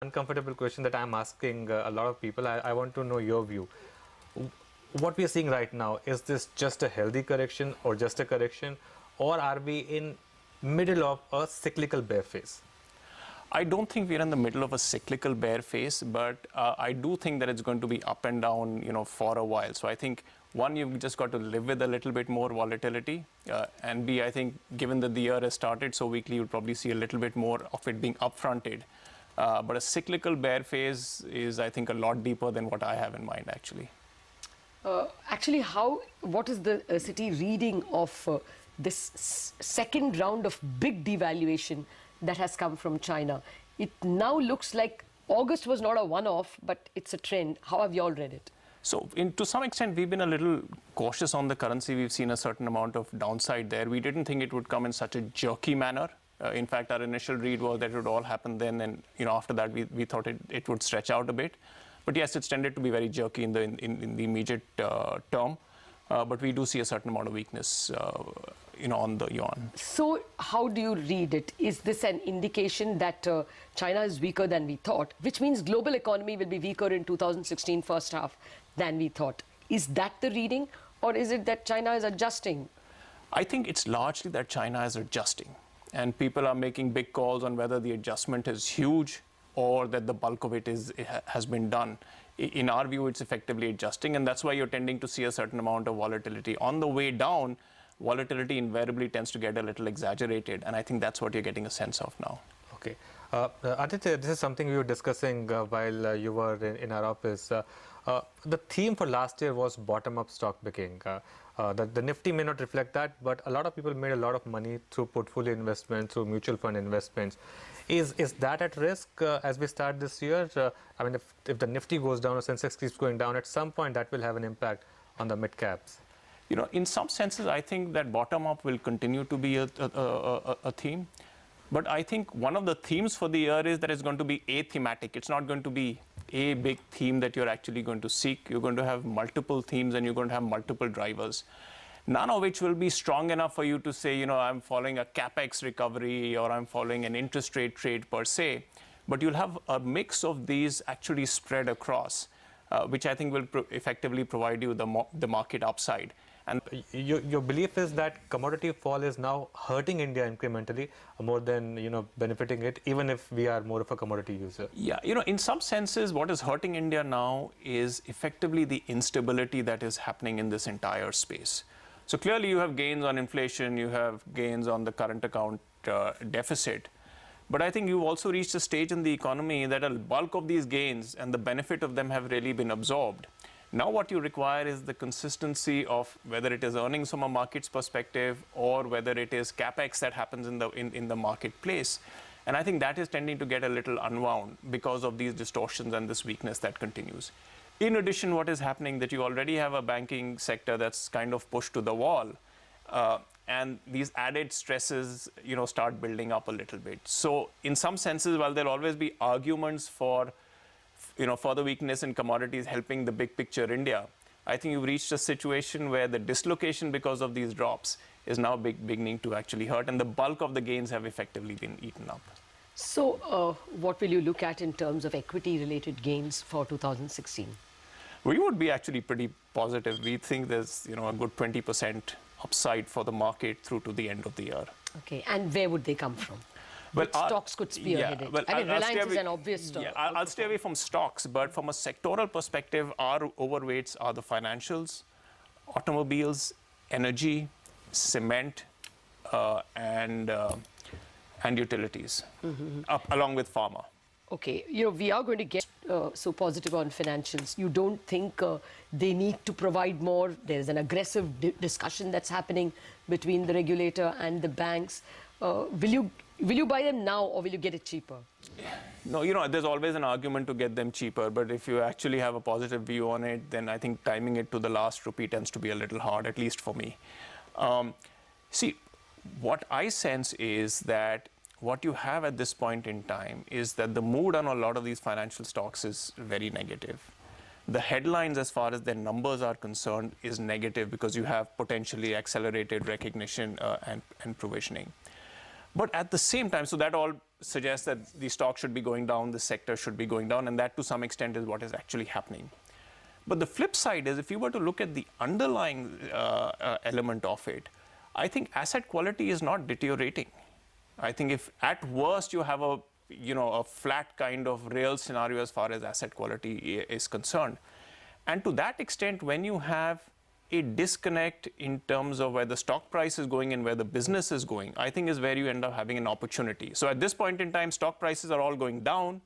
Uncomfortable question that I'm asking a lot of people. I want to know your view. What we are seeing right now, is this just a healthy correction or just a correction, or are we in middle of a cyclical bear phase? I don't think we're in the middle of a cyclical bear phase, but I do think that it's going to be up and down, for a while. So I think, one, you've just got to live with a little bit more volatility. And B, I think given that the year has started so weakly, you'll probably see a little bit more of it being upfronted. But a cyclical bear phase is, I think, a lot deeper than what I have in mind, actually. What is the Citi reading of this second round of big devaluation that has come from China? It now looks like August was not a one-off, but it's a trend. How have you all read it? So to some extent, we've been a little cautious on the currency. We've seen a certain amount of downside there. We didn't think it would come in such a jerky manner. In fact, our initial read was that it would all happen then, and after that, we thought it would stretch out a bit. But yes, it's tended to be very jerky in the immediate term. But we do see a certain amount of weakness, on the yuan. So how do you read it? Is this an indication that China is weaker than we thought, which means global economy will be weaker in 2016 first half than we thought? Is that the reading, or is it that China is adjusting? I think it's largely that China is adjusting, and people are making big calls on whether the adjustment is huge or that the bulk of it has been done. In our view, it's effectively adjusting, and that's why you're tending to see a certain amount of volatility. On the way down, volatility invariably tends to get a little exaggerated, and I think that's what you're getting a sense of now. Okay. Aditya, this is something we were discussing while you were in our office. The theme for last year was bottom-up stock picking. The Nifty may not reflect that, but a lot of people made a lot of money through portfolio investments, through mutual fund investments. Is that at risk as we start this year? I mean, if the Nifty goes down or Sensex keeps going down, at some point that will have an impact on the mid caps. In some senses, I think that bottom-up will continue to be a theme. But I think one of the themes for the year is that it's going to be athematic. It's not going to be a big theme that you're actually going to seek. You're going to have multiple themes, and you're going to have multiple drivers, none of which will be strong enough for you to say, I'm following a capex recovery or I'm following an interest rate trade per se. But you'll have a mix of these actually spread across, which I think will effectively provide you the market upside. And your belief is that commodity fall is now hurting India incrementally more than benefiting it, even if we are more of a commodity user. Yeah, in some senses, what is hurting India now is effectively the instability that is happening in this entire space. So clearly, you have gains on inflation, you have gains on the current account deficit. But I think you've also reached a stage in the economy that a bulk of these gains and the benefit of them have really been absorbed. Now what you require is the consistency of whether it is earnings from a market's perspective or whether it is capex that happens in the marketplace. And I think that is tending to get a little unwound because of these distortions and this weakness that continues. In addition, what is happening that you already have a banking sector that's kind of pushed to the wall, and these added stresses, start building up a little bit. So in some senses, while there'll always be arguments for further weakness in commodities helping the big picture India, I think you've reached a situation where the dislocation because of these drops is now beginning to actually hurt, and the bulk of the gains have effectively been eaten up. So what will you look at in terms of equity-related gains for 2016? We would be actually pretty positive. We think there's a good 20% upside for the market through to the end of the year. Okay, and where would they come from? Which stocks could spearhead it? I mean, Reliance is an obvious stock. Yeah, I'll stay away from stocks, but from a sectoral perspective, our overweights are the financials, automobiles, energy, cement, and utilities, along with pharma. Okay, we are going to get so positive on financials. You don't think they need to provide more? There's an aggressive discussion that's happening between the regulator and the banks. Will you buy them now, or will you get it cheaper? No, there's always an argument to get them cheaper, but if you actually have a positive view on it, then I think timing it to the last rupee tends to be a little hard, at least for me. See, what I sense is that what you have at this point in time is that the mood on a lot of these financial stocks is very negative. The headlines, as far as their numbers are concerned, is negative because you have potentially accelerated recognition and provisioning. But at the same time, so that all suggests that the stock should be going down, the sector should be going down, and that to some extent is what is actually happening. But the flip side is, if you were to look at the underlying element of it, I think asset quality is not deteriorating. I think if at worst you have a flat kind of real scenario as far as asset quality is concerned. And to that extent, when you have a disconnect in terms of where the stock price is going and where the business is going, I think is where you end up having an opportunity. So at this point in time, stock prices are all going down.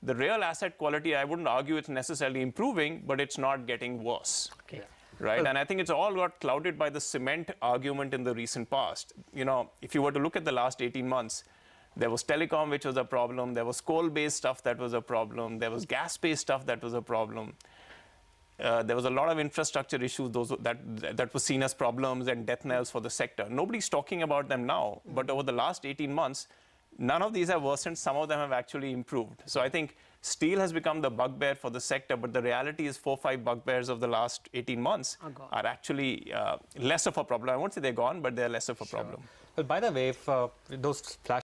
The real asset quality, I wouldn't argue it's necessarily improving, but it's not getting worse. Okay. Right, and I think it's all got clouded by the cement argument in the recent past. If you were to look at the last 18 months, there was telecom, which was a problem. There was coal-based stuff that was a problem. There was gas-based stuff that was a problem. There was a lot of infrastructure issues that were seen as problems and death knells for the sector. Nobody's talking about them now, but over the last 18 months, none of these have worsened. Some of them have actually improved. So I think steel has become the bugbear for the sector, but the reality is 4 or 5 bugbears of the last 18 months are actually less of a problem. I won't say they're gone, but they're less of a problem. Well, by the way, if those flash